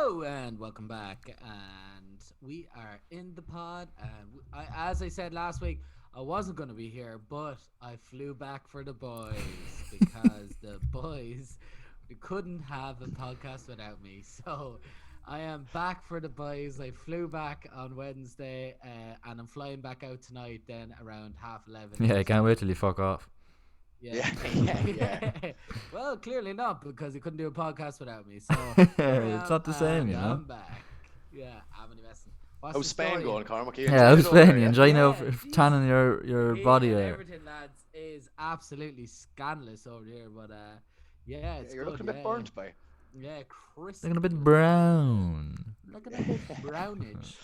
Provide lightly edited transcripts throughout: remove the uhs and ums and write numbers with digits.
Hello and welcome back. And we are in the pod. And as I said last week, I wasn't going to be here, but I flew back for the boys because the boys couldn't have a podcast without me. So I am back for the boys. I flew back on Wednesday, and I'm flying back out tonight. Then around 11:30. Yeah, I can't wait till you fuck off. Yeah. Well, clearly not because he couldn't do a podcast without me. So It's not the same, you know. I'm back. Yeah, I'm an investment. How's Spain going, Cormac? Yeah, how's Spain? You enjoying Jesus. tanning your body and out? everything, lads, is absolutely scandalous over here. But yeah, it's you're good, looking a bit burnt by. Yeah, crisp. Looking a bit brown. Looking a bit brownish.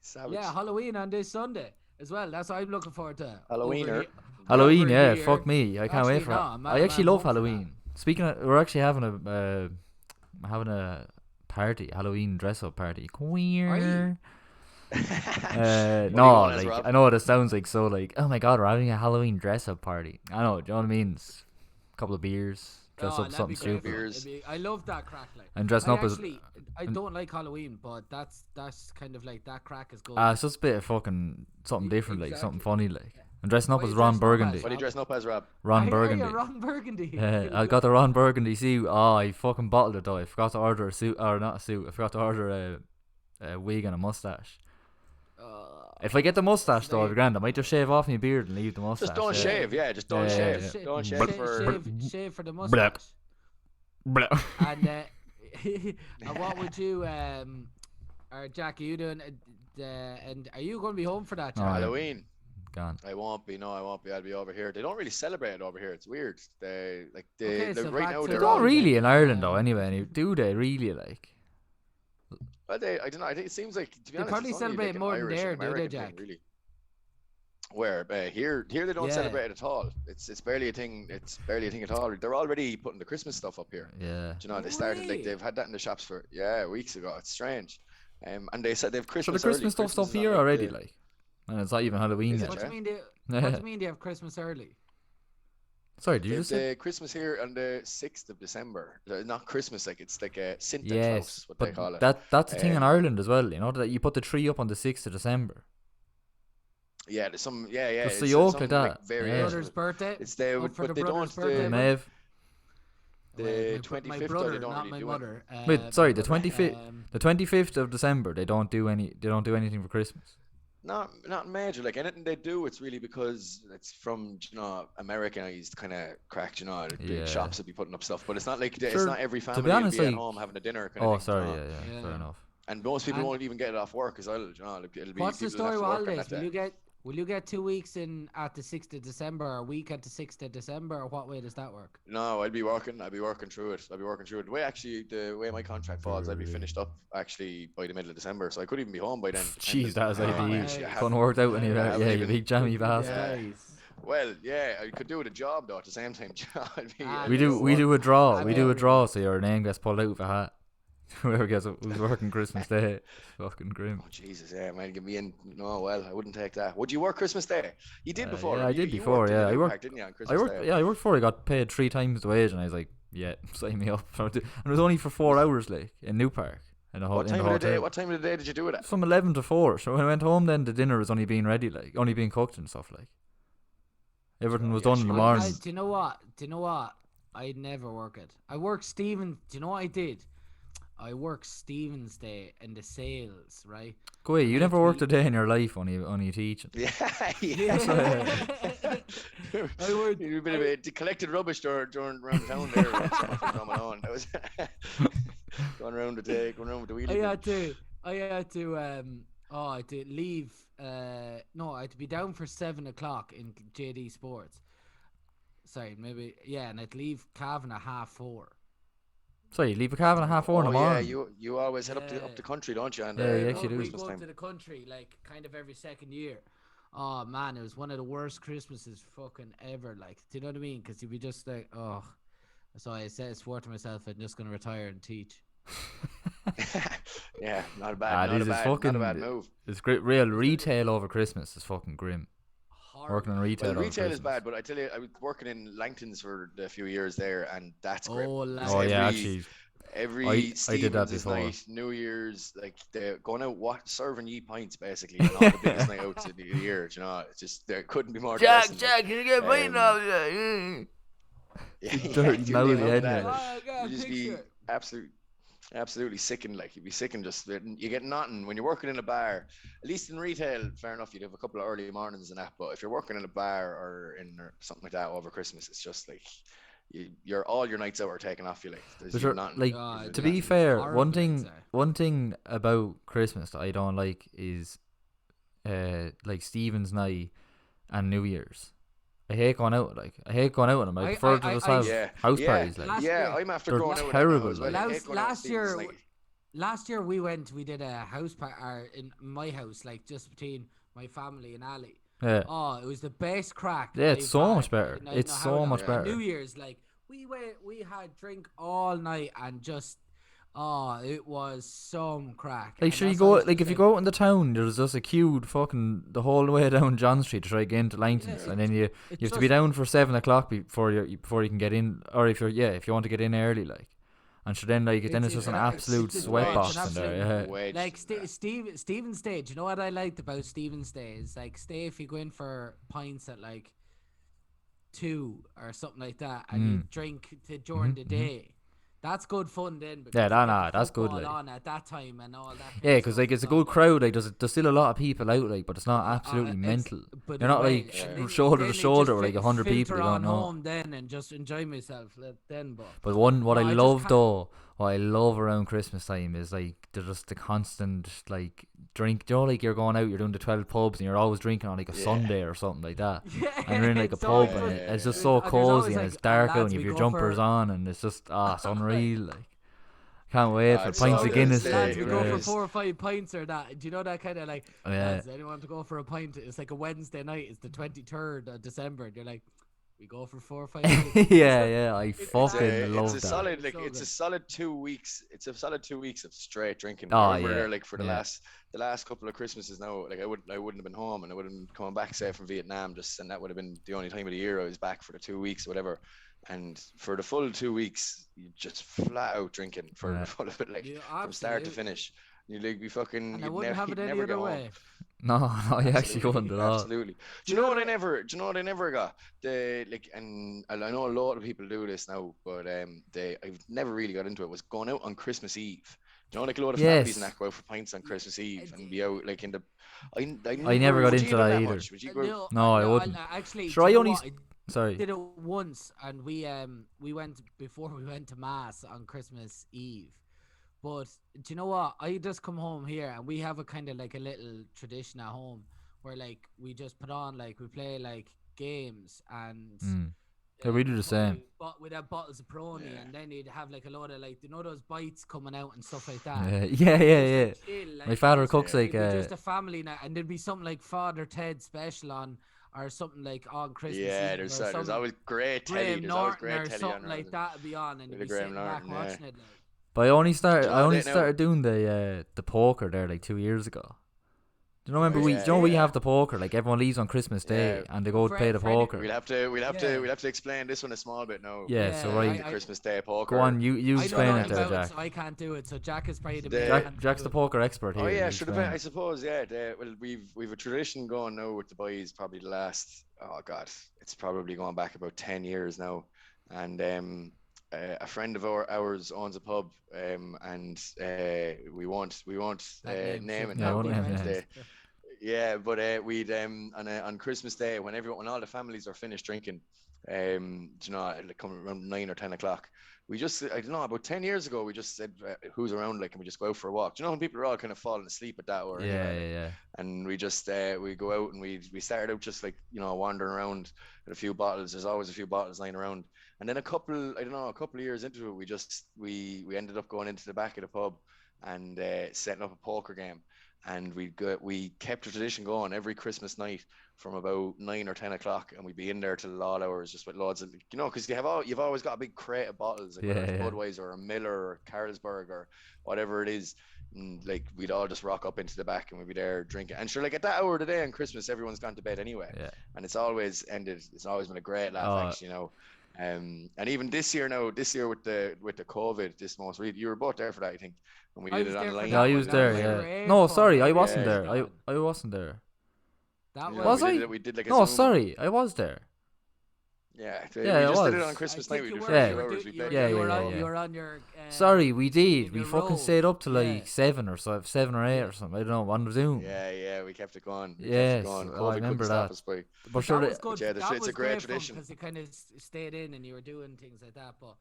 Savage. Yeah, Halloween on this Sunday as well. That's what I'm looking forward to. Halloweener. Halloween, over yeah, here. fuck me. I can't wait for Actually, it. no, I actually I'm love home for Halloween. Speaking of, we're actually having a party, Halloween dress up party. Queer. Are you? No, as, like Rob? I know what it sounds like. So like, oh my god, we're having a Halloween dress up party. I know, do you know what I mean? It's a couple of beers, dress Oh, up that'd be something great. stupid, Beers. I love that crack. Like, and dressing up as I don't like Halloween, but that's kind of like that crack is good. it's just a bit of fucking something different, like something Exactly. funny, like. I'm dressing up What as are you Ron dressing up Burgundy. as? What are you dressing up as, Rob? Ron Are Burgundy. you Ron Burgundy? Yeah, I got the Ron Burgundy suit. Oh, I fucking bottled it though. I forgot to order a suit, or not a suit. I forgot to order a wig and a mustache. If I get the mustache though, I'll be grand. I might just shave off my beard and leave the mustache. Just don't shave, yeah. Just don't Yeah, shave. yeah. Don't shave for. shave for the Black. mustache. Blah. And and what would you or Jack? Are you doing? And are you going to be home for that, Oh, Jack? yeah. Halloween. Gone. I won't be. No, I won't be. I'll be over here. They don't really celebrate it over here. It's weird. They Okay, so right back now to They they're the- all. don't really in Ireland though. Um, Anyway, do they really like? Well, I don't know. I think it seems like to be They honest, probably it's only celebrate like an more than Irish there, and do they, American thing, Jack? really. Where here they don't Yeah. celebrate it at all. It's barely a thing. It's barely a thing at all. They're already putting the Christmas stuff up here. Yeah. Do you know, they started Really? like they've had that in the shops for weeks ago. It's strange. And they said they've So Christmas. the Christmas early. stuff's up Christmas is here on, already, the- like, and it's not even Halloween Is yet. it, What do yeah? you mean? What do you mean they have Christmas early? Sorry, did you They've just say? the Christmas here on the 6th of December. Not Christmas, like it's like a Santa Claus, Yes, what they but call it. that's the thing in Um, Ireland as well. You know that you put the tree up on the 6th of December. Yeah, there's some Just it's the yoke some, like that. Yeah. variation. Brother's birthday. It's there, Up for but the they brother's don't. birthday, Maeve. The My 25th, brother, they don't not really my do mother. Wait, sorry, the but, 25th. The 25th of December, they don't do anything for Christmas. Not major. Like anything they do, it's really because it's from Americanized kind of crack. The Yeah. big shops will be putting up stuff, but it's not like it's Sure, not every be family honest, will be like- at home having a dinner. Kind Oh, of thing, sorry, you know? yeah, fair Yeah. enough. And most people And- won't even get it off work as well. It'll be What's the people that story have to with work on holidays? that day. Will you get 2 weeks in at the 6th of December, or a week at the 6th of December, or what way does that work? No, I'll be working. I'll be working through it. The way my contract falls, I'll be finished up actually by the middle of December, so I could even be home by then. Jeez, that was Oh, ideal. yeah. Actually, I Couldn't haven't- worked out when you I haven't you even- big jammy bastard. Nice. Well, yeah, I could do it a job though at the same time. I'd be, Ah, We do Work. a draw. I We do a know. draw, so your name gets pulled out of a hat. Whoever who's working Christmas Day, it's fucking grim. Oh Jesus, yeah, man, get me in. No, well, I wouldn't take that. Would you work Christmas Day? You did before. Yeah, I You- did you before, worked in yeah, the I New worked- Park, didn't you, on Christmas Day? I worked before. I got paid 3 times the wage, and I was like, yeah, sign me up. And it was only for 4 hours, like in New Park, in the What in time the of the day? hotel. What time of the day did you do it at? From 11 to 4. So when I went home, then the dinner was only being ready, like only being cooked and stuff, like everything was Yeah, done in the sure. morning. Do you know what? I'd never work it. I work Stephen. Do you know what I did? I work Stephen's Day in the sales, right? Go away, you I never had to worked a be- day in your life, only teaching. Yeah, I would- You a bit of a collected rubbish during around town there. When someone from Malone. That was going around with the wheelie. I bin. had to I had to leave no, I had to be down for 7 o'clock in JD Sports. Sorry, maybe and I'd leave Cavan at 4:30. So you leave a calf and a half 4 in the yeah, morning. you always head up Yeah. the country, don't you? And, Yeah, you around actually do. We Christmas go time. to the country like kind of every second year. Oh man, it was one of the worst Christmases fucking ever. Like, do you know what I mean? Because you'd be just like, oh. So I swore to myself, I'm just gonna retire and teach. Yeah, not a bad, this is not a fucking. bad move. It's great. Real retail over Christmas is fucking grim. Horrible. Working in retail. Well, over retail is Christmas. bad, but I tell you, I was working in Langton's for a few years there, and that's great. Oh, Oh Every- yeah, actually, I did that Stevens' before. night, New Year's, like they're going out serving ye pints basically, and all the biggest night outs of the year. You know, it's just there couldn't be more depressing. Jack, can you get mine Um, now? yeah, Dirty dude, they mouthy love head that. now. Oh, I got a You just be picture. absolutely sickened. Like you'd be sickened just you get nothing when you're working in a bar. At least in retail, fair enough, you'd have a couple of early mornings and that. But if you're working in a bar or something like that over Christmas, it's just like you're all your nights out are taken off you. Like there's But you sure, nothing. like Oh, to they're be fair, horrible, I'd say. one thing about Christmas that I don't like is like Stephen's night and New Year's. I hate going out. Like I hate going out on them. I prefer to just have Yeah, house yeah, parties. Like Last yeah. year- I'm after they're going out with terrible, that now as well. like. I hate going out with Stevens, like, Last year we did a house party in my house, like just between my family and Ali. Yeah, Oh, it was the best crack. Yeah, it's I've so had much better. in I It's don't know so how much long. better. New Year's, like we had drink all night and just it was some crack. like And sure you that's go what I was like if you saying. go out in the town, there's just a queue fucking the whole way down John Street to try to get into Langton's, Yeah, and then you It have to be just- down for 7 o'clock before you can get in, or if you want to get in early, like, and so then like then it's just an absolute it's sweat wedged, box an in there. absolute Yeah. wedged. Like Stephen's Day. Do you know what I liked about Stephen's Day? Is like stay if you go in for pints at like 2 or something like that, and you drink during the day. That's good fun then. Because Yeah, you that- get nah, the that's good, football like. on at that time and all that. kind Yeah, of because stuff like it's a as well, good but- crowd. Like there's still a lot of people out, like, but it's not Uh, absolutely ex- mental. but You're not anyway, like and then- shoulder then to it shoulder just with like 100 people. filter You on don't know. home then and just enjoy myself then. But what No, I I just love can't- though, what I love around Christmas time is like the constant like drink. You know, like you're going out, you're doing the 12 pubs, and you're always drinking on like a Yeah. Sunday or something like that. Yeah, And you're in like a it's pub, always and fun. it's just Yeah. so There's always, cozy, and like, it's dark out, lads, and you we have your go jumpers for- on, and it's just it's unreal. Like can't wait for it's pints all of good. Guinness. Yeah, Lads, like, we go for is. 4 or 5 pints or that. Do you know that kind of like? Oh, yeah. Lads, anyone to go for a pint? It's like a Wednesday night. It's the 23rd of December. And you're like, we go for 4 or 5 pints. yeah, I fucking It's love a that. solid like So it's a good. solid 2 weeks. It's a solid 2 weeks of straight drinking. Oh, I remember yeah, there like for the yeah. last couple of Christmases now. Like I wouldn't have been home, and I wouldn't have come back say from Vietnam. And that would have been the only time of the year I was back for the 2 weeks or whatever. And for the full 2 weeks, you just flat out drinking for Yeah. the full of it, like Yeah, from start to absolutely. finish. You like be fucking. And I you'd wouldn't have it you'd any never other get home. way. No, you actually wouldn't at all. Absolutely. Do you know what I never? Do you know what I never got? The like, and I know a lot of people do this now, but I've never really got into it. Was going out on Christmas Eve. Do you know, like a lot of families and Yes. that go out for pints on Christmas Eve and be out like in the. I never got would you into do that either. much? Would you go? No, I wouldn't. Actually, Sure, do I you know only what? Sorry. did it once, and we went before we went to mass on Christmas Eve. But do you know what? I just come home here, and we have a kind of like a little tradition at home where like we just put on like we play like games and. Yeah, we do the same. But we'd have bottles of Peroni, Yeah. and then you'd have like a load of like those bites coming out and stuff like that. Yeah. Just, like, chill, My like, father just, cooks like it'd be just a family night, and there'd be something like Father Ted special on, or something like on Christmas. Yeah, Eve, there's or some always great telly. Graham There's always Norton great or telly something on. like that would be on, and you'd The be Graham sitting back Norton, yeah. watching it. Like. But I only know, started doing the poker there like 2 years ago. Do you remember we? Yeah, Do you know we yeah. have the poker? Like everyone leaves on Christmas Day Yeah. and they go to play the poker. We'll have to explain this one a small bit now. Yeah, so Yeah, right. The Christmas Day poker. Go on, you I don't explain know it there, about Jack. so I can't do it. So Jack is probably the The- man. Jack's the poker expert here. Oh yeah, you should explain have. I it. suppose. Yeah. Well, we've a tradition going now with the boys. Probably the last. Oh God, it's probably going back about 10 years now. And a friend of ours owns a pub. And we won't That name it Yeah, now. won't but name it's, names. yeah, but we'd on Christmas Day when all the families are finished drinking, you know, like coming around 9 or 10 o'clock. We just, I don't know, about 10 years ago, we just said, who's around, like, can we just go out for a walk? Do you know when people are all kind of falling asleep at that hour? Yeah. And we just, we go out and we started out just like, you know, wandering around with a few bottles. There's always a few bottles lying around. And then a couple of years into it, we ended up going into the back of the pub and setting up a poker game. And we kept the tradition going every Christmas night from about 9 or 10 o'clock, and we'd be in there till all hours, just with loads of, you know, because you've always got a big crate of bottles, like whether it's Budweiser or Miller or Carlsberg or whatever it is, and like we'd all just rock up into the back and we'd be there drinking. And sure, like at that hour of the day on Christmas, everyone's gone to bed anyway, Yeah. and it's always been a great laugh, actually, you know. And even this year with the COVID, this most recent, you were both there for that, I think, when we I did was it there for online. Yeah, I that was one. That was there. Yeah. great No, fun. sorry, That I was wasn't Yeah. there. good. I wasn't there. That Yeah, was. Was we did like a No, Zoom. sorry, I was there. Yeah, Yeah, we I just did it was. on I Christmas think night. We you did were. for a Yeah. few You were, hours. do, We you, were, played. Yeah, you, yeah, were yeah, on, yeah. you were on your. Sorry, we did. in We your fucking row. stayed up to like Yeah. 7 or so, 7 or 8 or something. I don't know, on Zoom. Yeah, we kept it going. We kept it Yes, going. I COVID couldn't remember stop that. us, boy. But But sure, that was But good. yeah, That it's was a great great fun tradition. because you kind of stayed in and you were doing things like that. But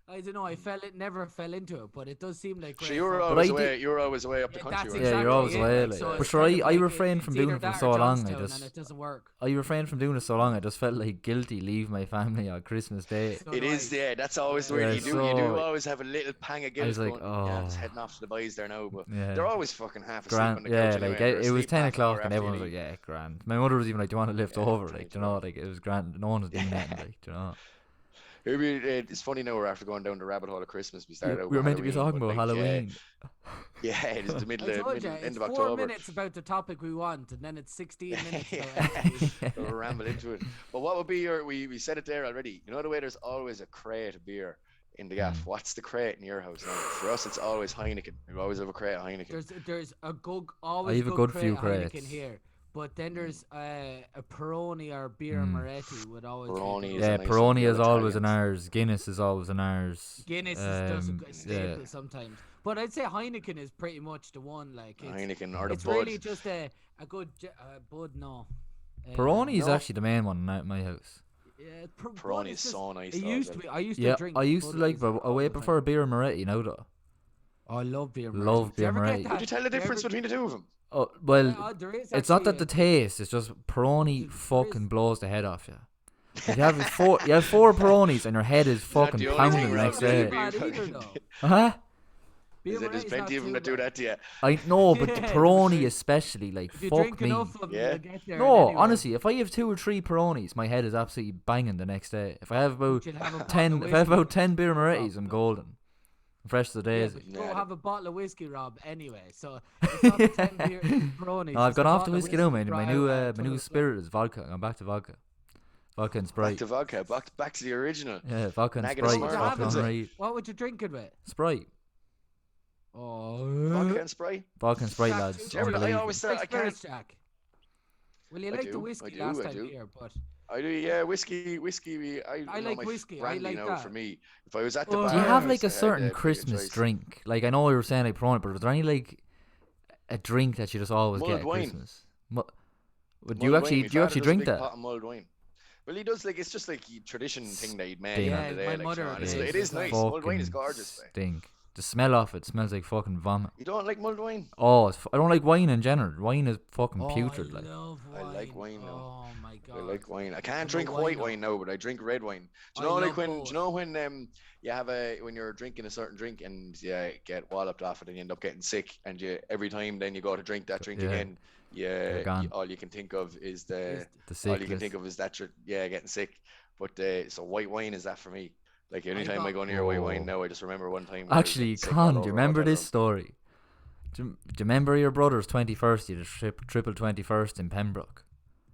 I don't know. I never fell into it. But it does seem like So great you were fun. But I always did- away. You were always away up the Yeah, country. that's weren't yeah, you? you're exactly always it. away. Like, Like. so But it's sure, kind of I like refrained from it's doing either it for that so or long. Johnstown and it doesn't work. I refrained from doing it so long. I just felt like guilty leaving my family on Christmas Day. So It do is, I. yeah. That's always the way Yeah, you do. You do so- always have a little pang of I guilt was like, going. Yeah, I'm just oh, heading off to the boys there now, but yeah. they're always fucking half asleep Grand, on the yeah, couch anyway. like and they're it was asleep 10 half an hour o'clock and after everyone you was like, leave. yeah, grand. My mother was even like, do you want to lift Yeah, over? tiny Like, do you know, like it was grand. No one was doing that, like, do you know. It's funny now we're after going down the rabbit hole of Christmas. We started out We were with meant to be Halloween, talking but, about like, Halloween. yeah, it's the I told you, end it's of 4 October. minutes about the topic we want, and then it's 16 minutes about Yeah. anything. We'll ramble into it. But what would be your? We said it there already. You know the way there's always a crate of beer in the gaff. What's the crate in your house? Now, for us, it's always Heineken. We always have a crate of Heineken. There's a good always have a good good crate few of Heineken crates. here, but then there's a Peroni or beer Moretti would always Peroni be is good. Yeah, a nice Peroni beer, is always in Italians. ours. Guinness is always in ours. Guinness does a yeah. staple sometimes, but I'd say Heineken is pretty much the one. Like it's, Heineken or the it's Bud. really just a good Bud. No, Peroni is No. actually the main one at my house. yeah, Peroni it's is just- so nice. It though, used as to well. be. I used Yeah, to drink. I used to like, Budweiser but I all way the prefer time. beer Moretti now though. Oh, I love beer. Love Moretti. Do you beer ever get Moretti. that? Could you tell the Do you ever difference between the two of them? Oh well, Yeah, there is it's not actually that the a- taste. It's just Peroni There is- fucking blows the head off you. Like, you have four Peronis and your head is that fucking the only pounding thing the Rob next did? day. Be bad either, fucking- though. Huh? Beer There's Moretti's plenty not of them too that do bad. that to you. I know, but the Yeah, Peroni but especially, like, If you fuck drink me. enough of them, Yeah. you'll get there. No, anyway. honestly, if I have 2 or 3 Peronis, my head is absolutely banging the next day. If I have about You'll have a bottle 10, of if I have whiskey. about 10 beer Morettis, I'm golden. I'm fresh to the Yeah, days. but you Yeah, go the- have a bottle of whiskey, Rob. Anyway, so it's not the 10 beer Peronis. No, I've it's gone a off the bottle of whiskey now, man. for My a- new a my ton new of spirit is vodka. I'm back to vodka. Vodka and Back Sprite. to vodka. Back to the original. Yeah, vodka and Negative Sprite. What would you Sprite, have Fucking it with? right. What would you drink it with? Sprite. Oh, Vodka and Sprite. Vodka and Sprite, Jack, lads. do Do you ever, I Unbelievable. always said Like I can't. spirits, Jack. Well, you I like the do, whiskey I do, last I time do. here, but I do, yeah, whiskey. I I know like my whiskey, I brandy like now that. for me. If I was at the Oh, bar, Do you have like I a had certain bigger Christmas choice. drink? Like I know you were saying like Peroni, but is there any like a drink that you just always Mulled get at wine. Christmas? Well, do Mulled you wine. actually My do you father actually does a drink big that? pot of mulled wine. Well, he does like it's just like a tradition thing that he'd made Stink. on the Yeah, day. my Like, you mother know, and is it is nice. like- Mulled wine is Fucking gorgeous. Like. Stink. The smell of it smells like fucking vomit. You don't like mulled wine? Oh, I don't like wine in general. Wine is fucking oh, putrid. I Like love I wine. like wine now. Oh my god. I like wine. I I'm can't a drink wine white now. wine now, but I drink red wine. Do I you know like love when? both. Do you know when you have when you're drinking a certain drink and get walloped off it and you end up getting sick and you every time then you go to drink that drink Yeah. again, You're gone. all you can think of is the all you can sickness. think of is that getting sick. But so white wine is that for me. Like anytime I got- go near white wine Oh. now, I just remember one time. where I was Actually, getting sick all Con, do over you a remember hotel this room. story? Do you remember your brother's 21st? You did triple 21st in Pembroke.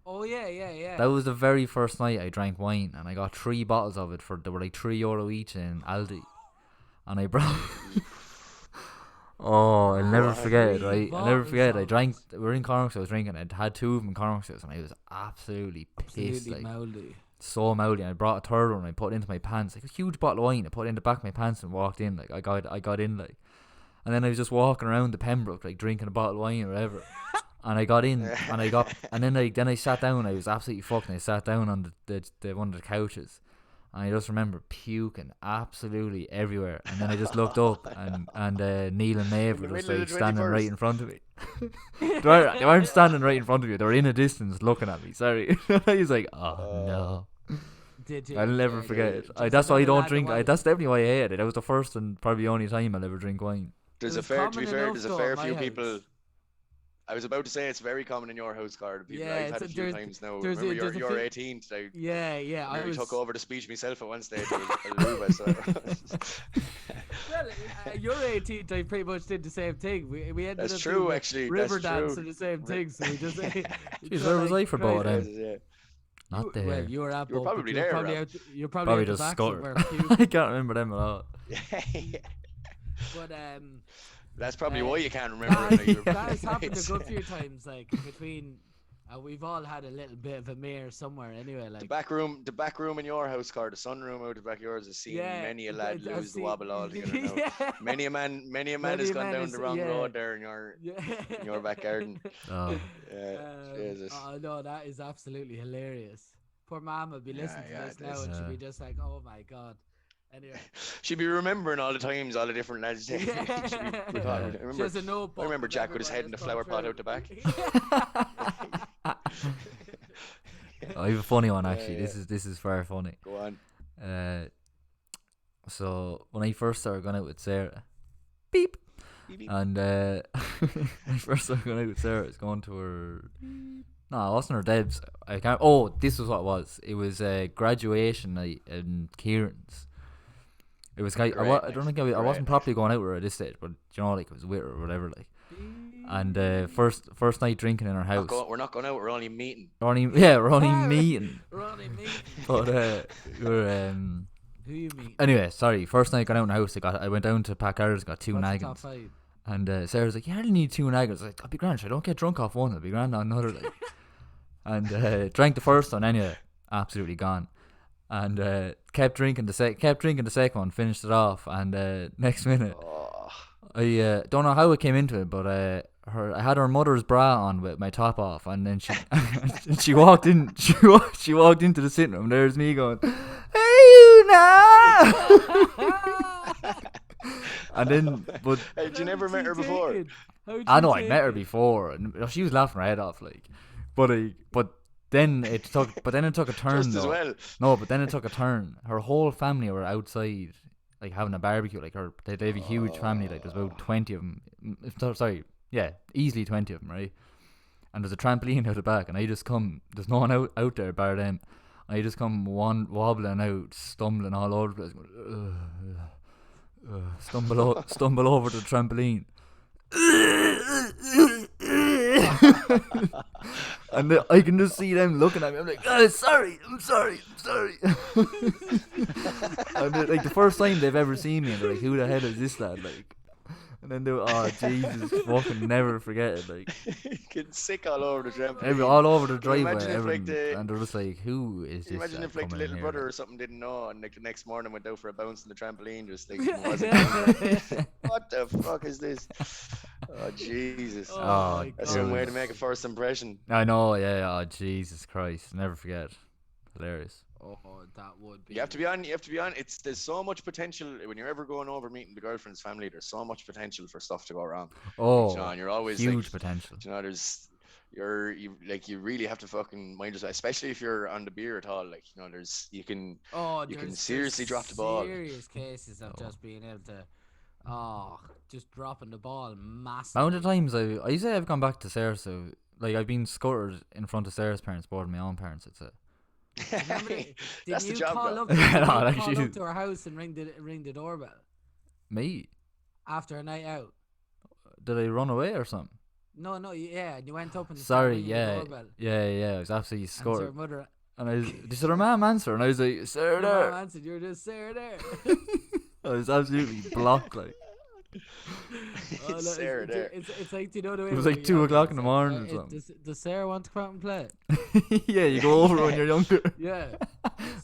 Oh yeah. That was the very first night I drank wine, and I got 3 bottles of it they were like €3 each in Aldi, and I brought. Oh, I'll never What? forget it. 3 Right, I'll never bottles forget. I of drank. We were in Cormac, I was drinking. I'd had 2 of them in Cormac, and I was absolutely pissed. Absolutely Like mouldy. so mouthy. And I brought a third one. And I put it into my pants, like a huge bottle of wine. I put it in the back of my pants and walked in. Like I got in like, and then I was just walking around the Pembroke like drinking a bottle of wine or whatever. And I got in, and then I sat down. I was absolutely fucked. And I sat down on the one of the couches, and I just remember puking absolutely everywhere. And then I just looked up, and Neil and Maeve In were the just middle like of the standing 21st. right in front of me. They weren't standing right in front of you. They were in a distance looking at me. Sorry. I was like, oh no. Did you? I'll never Yeah, forget yeah. it. Just That's why I another don't lad of drink. wine. That's definitely why I hate it. That was the first and probably the only time I'll ever drink wine. There's It a was fair, to common be fair, enough, there's a though, fair at few my people. house. I was about to say it's very common in your house, Carter. People, Yeah, I've had a it's- few there's- times now. there's a- Remember, there's a you're few- 18 today. Yeah. I I was. took over the speech myself at one stage. I was Aruba, so. Well, your 18th, I pretty much did the same thing. We ended That's up true, doing the actually. river That's dance true. and the same thing. So we just. Jeez, where was I for both of them? Yeah. Not there. Well, you were at You were both, but probably you were there, probably Rob. out. You're probably Probably at the just back Cotter. somewhere. I can't remember them at all. But That's probably why you can't remember it. that has happened a good few times. Like between, we've all had a little bit of a mare somewhere. Anyway, like The back room in your house, Car, the sunroom out the back of yours, has seen many a lad lose the wobble altogether now. Yeah. Many a man has gone down the wrong road there in your back garden. Oh. Jesus. Oh no, that is absolutely hilarious. Poor mom would be listening to this it now, is. and she'd be just like, "Oh my god." Anyway, She'd be remembering all the times, all the different lads. She'd be recalling. she has a notebook. I remember of Jack with his head in the flower pot everybody out the back. I have a funny one actually. Yeah. This is very funny. Go on. So when I first started going out with Sarah, beep, Beep, beep. and when I first started going out with Sarah, I was going to her. No, it wasn't her dad's. I can't. Oh, this was what it was. It was graduation night in Kieran's. It was kind. I don't think I wasn't properly going out with her at this stage, but you know, like it was with her or whatever, like. And first night drinking in her house. We're not going out. We're only meeting. We're only meeting. We're only meeting. But we're Who you meet? Anyway, sorry. First night going out in the house, I went down to Packard's, got two What's the top naggins. 5? And Sarah's like, "You hardly need 2 naggins." I was like, "I'll be grand. I don't get drunk off one. I'll be grand on another." Like, and drank the first one anyway, absolutely gone. And kept drinking the second one, finished it off, and next minute, I don't know how it came into it, but I had her mother's bra on with my top off, and then she walked in. She walked into the sitting room. There's me going, "Hey, you now." And then, but Had you never met her before? I know I'd met her before, and she was laughing her head off, like. But then it took a turn. Just as though. well. No, but then it took a turn. Her whole family were outside, like having a barbecue. Like they have a huge family. Like there's about 20 of them. Sorry, yeah, easily 20 of them, right? And there's a trampoline out the back, and I just come. There's no one out there bar them. I just come wobbling out, stumbling all over the place. Stumble over the trampoline. And I can just see them looking at me. I'm like, "Oh, sorry, I'm sorry." And like the first time they've ever seen me, and they're like, "Who the hell is this lad?" Like, and then they were, "Oh Jesus, fucking never forget it." Like, getting sick all over the trampoline. all over the Can you driveway, imagine if, like, and they're just like, "Who is Can you this?" imagine lad if like the coming in little here?" brother or Like, something didn't know, and like the next morning went out for a bounce in the trampoline, just like, what the fuck is this? Oh Jesus! Oh, That's one way to make a first impression. I know, yeah. Oh Jesus Christ, never forget. Hilarious. Oh, that would be. You have to be on. There's so much potential when you're ever going over meeting the girlfriend's family. There's so much potential for stuff to go wrong. Oh, and you're always huge like, potential. you really have to fucking mind yourself, especially if you're on the beer at all. Like, you can seriously drop the ball. Serious cases of just being able to, just dropping the ball massive. How many times I say I've gone back to Sarah's, so like I've been scuttered in front of Sarah's parents more than my own parents, I'd say. That's the you job, call though. up? Did you call actually- up to her house and ring the doorbell Me? after a night out? Did I run away or something? No, yeah, you went up and Sorry, ringing the yeah. doorbell. Yeah, I was absolutely And so scuttered. her mother, And they said her mom answer, and I was like, "Sarah your there." mom answered, "You're just Sarah there." I was absolutely blocked, like. Oh, no, Sarah there. It's like, do you know the way It was when like you're 2 younger, o'clock in it's the like, morning or something. Does Sarah want to come out and play? Yeah, you go over when you're younger. Yeah.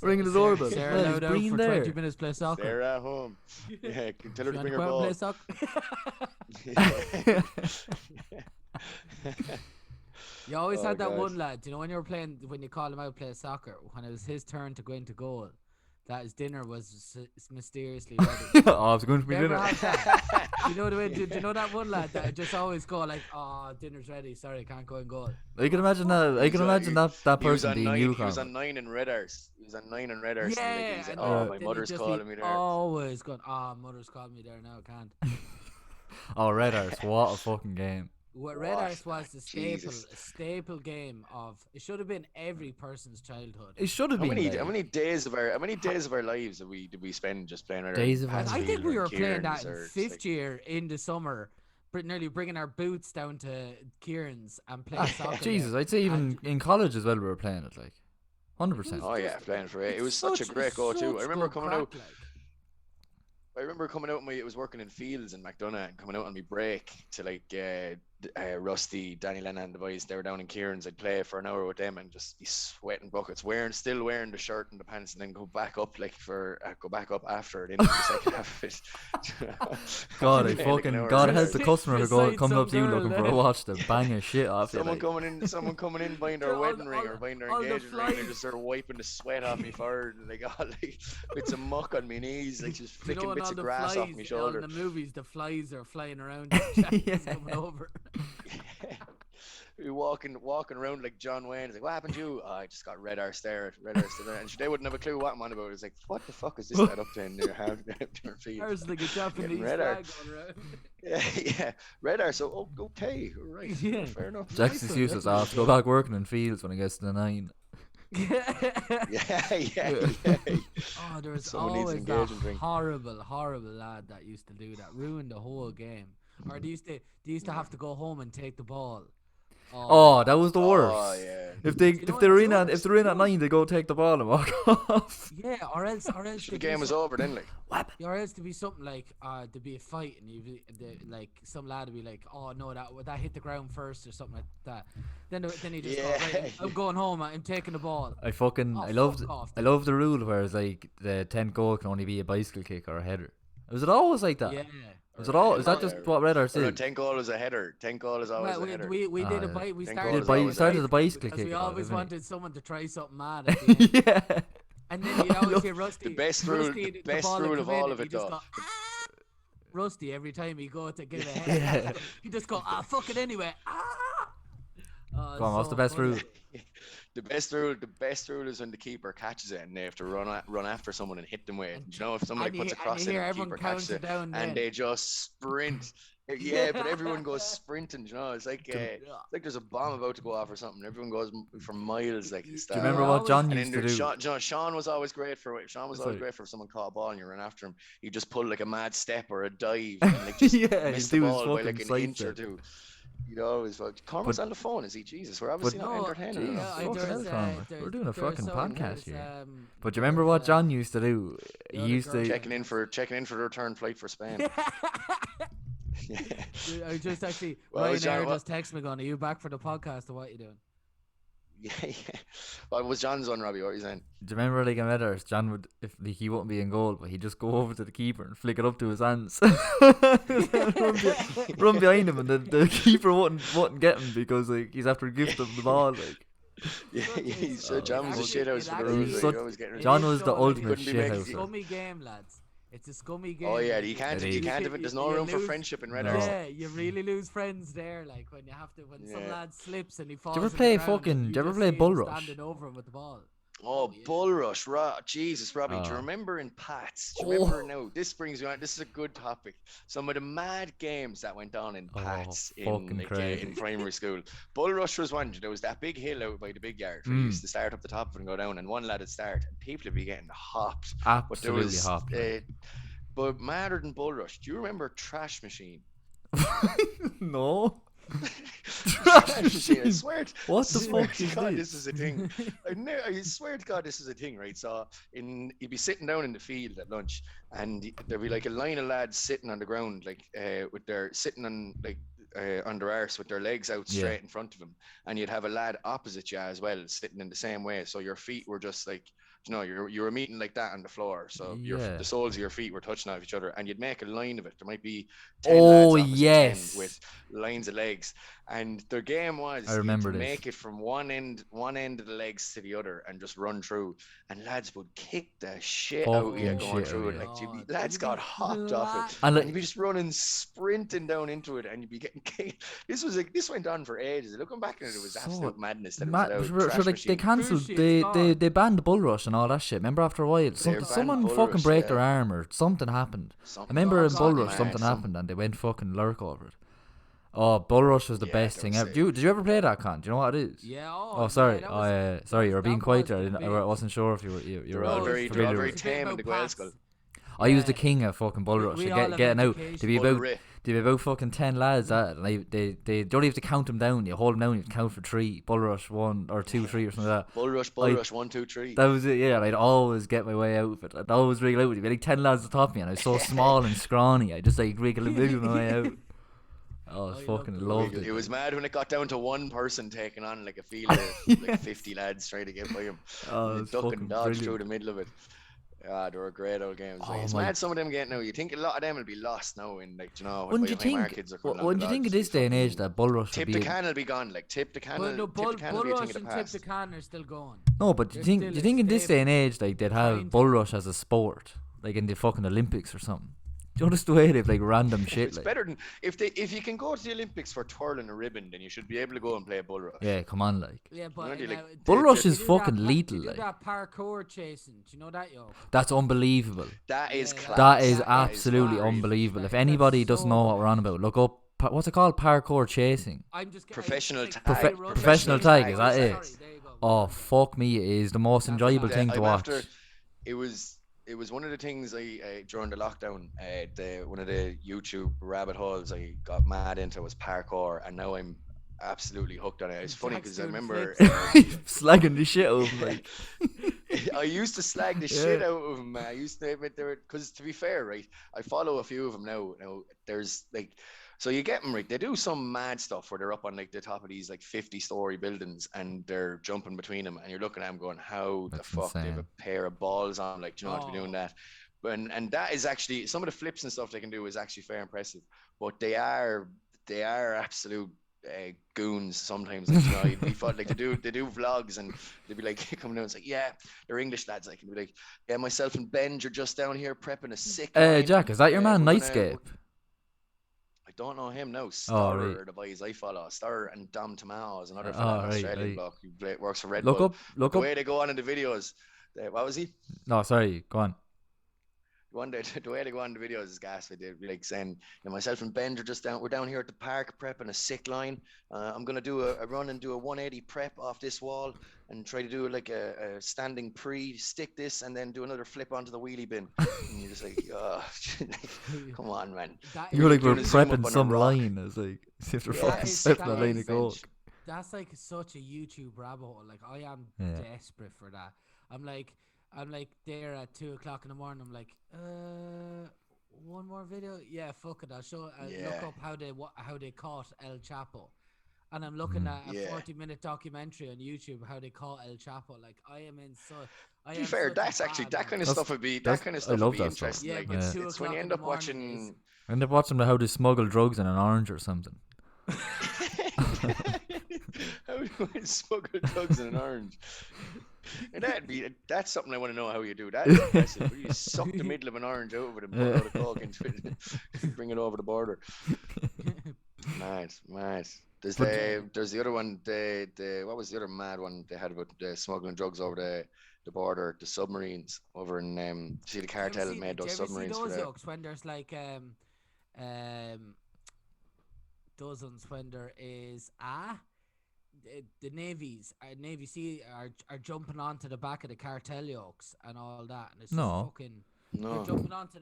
Ringing the doorbell. Sarah Well, allowed it's out green for there. 20 minutes play soccer. Sarah at home. Yeah, tell her to You bring her want ball. to come out and play soccer? You always Oh, had that God. one lad, you know, when you called him out to play soccer, when it was his turn to go into goal, that his dinner was mysteriously ready. Oh, it's going to be You ever dinner. have that? You know the way? Do you know that one lad that just always go like, "Oh, dinner's ready. Sorry, I can't go in goal." I can imagine that. I can imagine that He was person on being 9. you, He was Conor. on 9 in Red Arse. He was on 9 in Red Arse. Yeah, and he's like, and "Oh, then my he'd mother's just calling be me there." always going, mother's calling me there now. I can't. Oh, Red Arse, what a fucking game. What Red What? Arse was the Jesus. staple game of. It should have been every person's childhood. It should have How been many there. days of our lives did we spend just playing Red Days Arse? of our I lives. think we were playing that Kieran's in or fifth like- year in the summer, nearly bringing our boots down to Kieran's and playing soccer. Jesus, there. I'd say even And- in college as well we were playing it, like. 100%. Oh yeah, playing for it. It was It's such a great goal too. I such remember good coming crack, out. like. I remember coming out. It was working in fields in McDonough, and coming out on my break to like Rusty, Danny Lennon, and the boys. They were down in Kieran's. I'd play for an hour with them and just be sweating buckets, still wearing the shirt and the pants, and then go back up after it into the second half of it. God, Playing like an hour God later. help the customer who Beside comes up to you some looking girl, for a eh? watch to bang his shit off you. Someone Like. coming in, buying their All wedding the- ring all- or buying their all the engagement ring, and flies. just start wiping the sweat off me forehead, and like all like bits of muck on my knees, like just You know, flicking and bits all of the grass off flies, my all shoulder. in the movies, the flies are flying around. The Yeah. coming over. We walking around like John Wayne. It's like, what happened to you? Oh, I just got red arse there. And they wouldn't have a clue what I'm on about. It's like, what the fuck is this lad up to in their feet? There's like a Japanese red flag going around. Yeah, red arse. So okay, all right, Yeah. fair enough. Jack's Nice one, excuses. yeah. I have to go back working in fields when he gets to the 9. Yeah. Oh, there was Someone needs an always that engagement ring. horrible lad that used to do that, ruined the whole game. Or they used to have to go home and take the ball. Oh, that was the worst. Oh yeah. If You know they're what's in worse? if they're in at 9, they go take the ball and walk off. Yeah, or else The game was over then, like. Or else to be something like to be a fight and like some lad would be like, oh no, that hit the ground first or something like that. Then he just go, right, I'm going home. I'm taking the ball. I Oh, love fuck off, the rule where it's like the 10th goal can only be a bicycle kick or a header. Was it always like that? Yeah. Is that just what Red Arse No, did? 10 goal is a header. 10 goal is always Well, a header. we Ah, did a yeah. bite. We Ten started. goals is always started a the bicycle because kick we off, always didn't we? wanted someone to try something mad. At the end. Yeah. And then you always hear Rusty. The best rule- Rusty, the best ball would rule of come in all and of he it, just though. go, "Ah!" Rusty every time he go to get it ahead. Yeah. He just go, fuck it anyway. Ah! Oh, Go on, what's so the best funny. rule? The best rule is when the keeper catches it and they have to run after someone and hit them with it. And- You know, if somebody and you puts a hear- cross and you in hear and the everyone keeper catches counting it down then. and they just sprint. Yeah, but everyone goes sprinting. You know, it's like there's a bomb about to go off or something. Everyone goes for miles. Like, Do you remember Yeah, what always- John And used then to do? Sean was always great for if someone caught a ball and you ran after him. He just pull like a mad step or a dive and like just Yeah, miss he'd the do his ball by fucking like an side inch or step. two. You know, it's like Cormac's on the phone. Is he? Jesus, we're obviously not No, entertaining. yeah, enough. fucking hell, Cormac. We're doing a fucking podcast there's, here. But do you remember what John used to do? the He other used girl to. Checking in for the return flight for Spain. Yeah. I just actually Well, Ryanair John, just texted me going, "Are you back for the podcast or what you doing?" Yeah. What was John's on, Robbie? What are you saying? Do you remember like in Red Arse, John would if like, he wouldn't be in goal, but he'd just go over to the keeper and flick it up to his hands, run behind him, and the keeper wouldn't get him because like he's after gifting him the ball. Like Yeah, he's Oh, John was a it shit house for the actually- rules. He's Like, such- he always getting John It was is the so- ultimate couldn't be making- It's a shithouser. scummy game, lads. It's a scummy game. Oh yeah, you can't. It You is. can't. There's no You room for lose- friendship in Red No. Arse. Yeah, you really lose friends there. Like when some Yeah. lad slips and he falls. you ever on the play ground and fucking- you do you ever just play see him Bull Rush? Standing over him with the ball. Oh, yeah. Bull Rush, Jesus, Robbie, do you Oh. remember in Pats? Do you remember now? This brings me on. This is a good topic. Some of the mad games that went on in Oh, Pats fucking in crazy. primary school. Bull Rush was one. There was that big hill out by the big yard where you used to start up the top of it and go down, and one lad would start, and people would be getting hopped. But there Absolutely was, hopped. but madder than Bull Rush. Do you remember Trash Machine? No. Trash Machine. I swear. What the swear fuck to is God, this? this is a thing. I swear to God, this is a thing, right? So, you'd be sitting down in the field at lunch, and there'd be like a line of lads sitting on the ground, like sitting on like on their arse with their legs out Yeah. straight in front of them, and you'd have a lad opposite you as well, sitting in the same way. So your feet were just like, you know, you were meeting like that on the floor. So Yeah. the soles of your feet were touching off each other, and you'd make a line of it. There might be 10 Oh, lads opposite 10 yes. with lines of legs, and their game was I remember you'd this. make it from one end of the legs to the other and just run through, and lads would kick the shit out of you Fucking going shit through out it. of Like you. lads You'd got be hopped off it, flat. And and like, you'd be just running, sprinting down into it, and you'd be getting kicked. This went on for ages. Looking back at it, it was So absolute madness. That it Ma- was sure, allowed. Trash like they Machine. cancelled, Bullshit, they God. banned the Bull Rush and all that shit. Remember after a while, banned someone Bull fucking Rush, break yeah. their arm or something happened. I Something remember in God, Bull man, Rush something some- happened and they went fucking lurk over it. Oh, Bull Rush was the Yeah, best that thing was ever. sick. Did you ever play that, Con? Do you know what it is? Yeah. Oh, sorry. Yeah, that was- Sorry, you were being that quiet was there. the I big- wasn't sure if you were They're all very familiar very with it. tame in the Gael school. I was the Yeah. king of fucking Bull We- Rush. we and all have getting out to education. be Bull about Ray. There'd be about fucking 10 lads at it. And they don't have to count them down. You hold them down, you count for 3. Bull rush 1 or 2, 3 or something like that. Bull rush, 1, 2, 3. That was it, yeah. And I'd always get my way out of it. I'd always wriggle out. There'd be like 10 lads at the top of me, and I was so small and scrawny. I just like wriggle and wiggle my way out. Oh, I fucking loved it. It was mad when it got down to one person taking on like a field of like 50 lads trying to get by him. Oh, And duck and dodge through the middle of it. They were great old games. Like, it's mad some of them getting now. You think a lot of them will be lost now in like, you know, wouldn't you think? Wouldn't you think at this day and age that bull rush Tip would the be? Can will be gone. Like Tip the Can will Bull be a Rush thing of the and Tip past. the Can are still going. No, but do you think in this day and age like they'd have Trying bull rush as a sport, like in the fucking Olympics or something? Do you notice the way they've like random shit? It's like? better than if you can go to the Olympics for twirling a ribbon, then you should be able to go and play a bull rush. Yeah, come on, like. Yeah, but You know, Bull rush they is do fucking that lethal, They do like. that parkour chasing. Do you know that, yo? That's unbelievable. That is Yeah, class. That is That is absolutely class. unbelievable. If That's anybody doesn't so know what good. we're on about, look up. What's it called? Parkour chasing. I'm just Professional like, tag. high run- Professional tag, is that Sorry, it? there you go. Oh fuck me! It is the most That's enjoyable class. thing to I'm watch. after- It was one of the things I during the lockdown. One of the YouTube rabbit holes I got mad into was parkour, and now I'm absolutely hooked on it. It's funny Jack's because I doing remember Slagging the shit out of him, like. I used to slag the shit out of them. I used to admit there because to be fair, right, I follow a few of them now. Now there's like, so you get them right. They do some mad stuff where they're up on like the top of these like 50-story buildings and they're jumping between them, and you're looking at them going, how That's the fuck they have insane. a pair of balls on, like, do you know what to be doing Oh. that? And that is actually some of the flips and stuff they can do is actually fair impressive, but they are absolute goons sometimes. Like, you know, you'd be fun, like they do vlogs and they'd be like coming out and say, yeah, they're English lads, like, and be like, yeah, myself and Benj are just down here prepping a sick line. Jack, is that your man, we're gonna- Nightscape? I don't know him now. Star right. are the boys I follow. Star and Dom Tomato is another Oh, fellow, right, Australian right. bloke who works for Red Look Bull. up, look The up. way they go on in the videos, what was he? No, sorry, go on. One day, the way they go on the videos is gas. They'd be like saying, you know, myself and Ben are just down. We're down here at the park prepping a sick line. I'm gonna do a run and do a 180 prep off this wall and try to do like a standing pre, stick this, and then do another flip onto the wheelie bin. And you're just like, oh, come on, man. That You're like, we're doing a zoom up prepping on a some rock. line. It's like, as if they're Yeah, fucking it's- stepping that a line is of coke. That's like such a YouTube rabbit hole. Like I am Yeah. desperate for that. I'm like there at 2:00 in the morning. I'm like, one more video. Yeah, fuck it. I'll show. I'll look Yeah. up how they caught El Chapo, and I'm looking at a Yeah. 40-minute documentary on YouTube how they caught El Chapo. Like I am in so. To be fair, that's actually that kind of stuff would be I love that stuff. interesting. Yeah, Like but it's 2 when o'clock you in end the up morning watching. I end up watching how they smuggle drugs in an orange or something. How do you smuggle drugs in an orange? And that's something I want to know how you do. That is impressive. You suck the middle of an orange out of it and put a load of coke into it, bring it over the border. Nice. There's the other one. What was the other mad one they had about smuggling drugs over the border? The submarines over in see the cartel made those submarines for those that. yokes when there's like dozens when there is the Navy Sea are jumping onto the back of the cartel yokes and all that, and it's just No. fucking No. they're jumping onto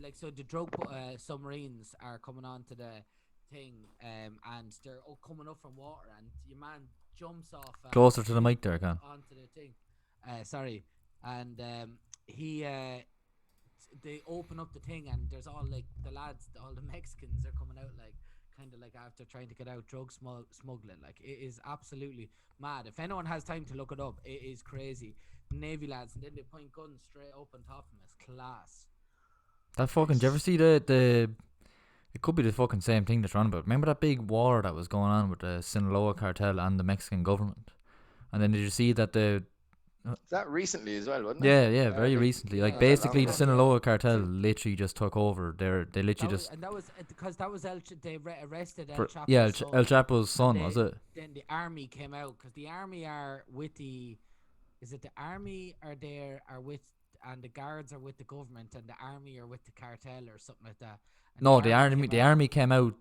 like so the drug submarines are coming onto the thing and they're coming up from water and your man jumps off Closer to the mic there, Con. onto the thing sorry and they open up the thing and there's all like all the Mexicans are coming out like kind of like after trying to get out drug smuggling. Like it is absolutely mad. If anyone has time to look it up, it is crazy. Navy lads, and then they point guns straight up on top of them. It's class. That fucking. Did you ever see the? It could be the fucking same thing that's run about. Remember that big war that was going on with the Sinaloa cartel and the Mexican government? And then did you see that the? That recently as well, wasn't it? Yeah, very recently. Like Yeah, basically, long the ago. Sinaloa cartel literally just took over. They literally just. And that was because that was they arrested El For, Chapo's yeah, son. El Chapo's son, they- was it? Then the army came out because the army are with the. Is it the army are with and the guards are with the government and the army are with the cartel or something like that? And No, the army came came out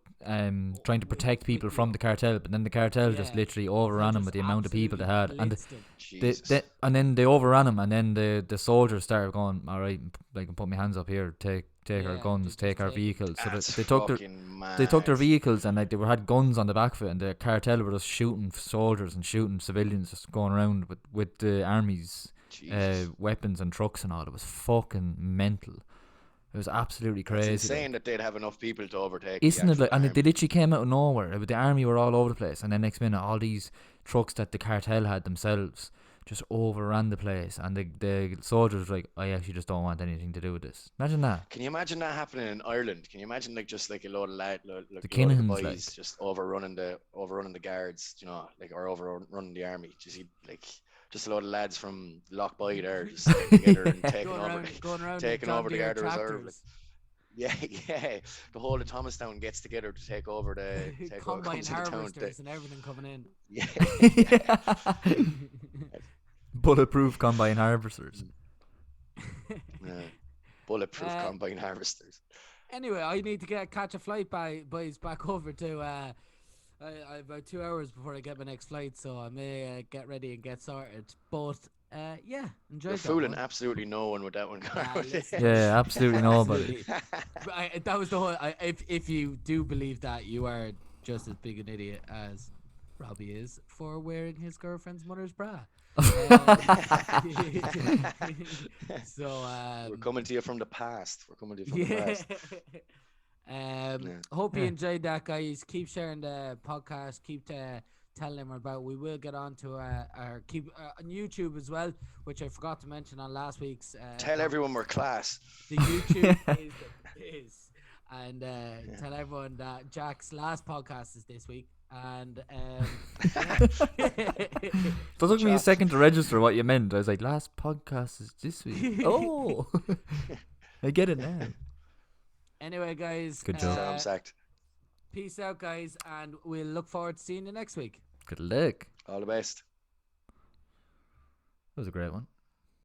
trying to protect people from the cartel, but then the cartel just Yeah. literally overran them just with the amount of people they had, and blitzed them. Jesus. and then they overran them, and then the soldiers started going, all right, like, put my hands up here, take our guns, take our vehicles. So That's they took they took their mad. vehicles and like they had guns on the back of it, and the cartel were just shooting soldiers and shooting civilians, just going around with the army's weapons and trucks and all. It was fucking mental. It was absolutely crazy. It's insane that they'd have enough people to overtake. Isn't it? And army. they literally came out of nowhere. The army were all over the place, and then next minute, all these trucks that the cartel had themselves just overran the place, and the soldiers were like, I actually just don't want anything to do with this. Imagine that. Can you imagine that happening in Ireland? Can you imagine like just like a load of The Kinahans, boys like just overrunning the guards, you know, like or overrunning the army? Do you see like just a load of lads from Lochby there just getting together and taking over the Garda Reserve. Like, yeah. The whole of Thomastown gets together to take over the combine harvesters and everything coming in. Yeah. Bulletproof combine harvesters. Bulletproof combine harvesters. Anyway, I need to catch a flight boys back over to I about 2 hours before I get my next flight, so I may get ready and get sorted. But yeah, enjoy. You're fooling absolutely no one with that one. Yeah, absolutely nobody. That was the whole. If you do believe that, you are just as big an idiot as Robbie is for wearing his girlfriend's mother's bra. So we're coming to you from the past. The past. Hope you enjoyed that, guys. Keep sharing the podcast. Keep telling them about. We will get on to our keep on YouTube as well, which I forgot to mention on last week's. Tell everyone we're class. The YouTube is the biz, and tell everyone that Jack's last podcast is this week. And It took me a second to register what you meant. I was like, last podcast is this week. Oh, I get it now. Anyway, guys, good job. I'm sacked. Peace out, guys, and we'll look forward to seeing you next week. Good luck. All the best. That was a great one.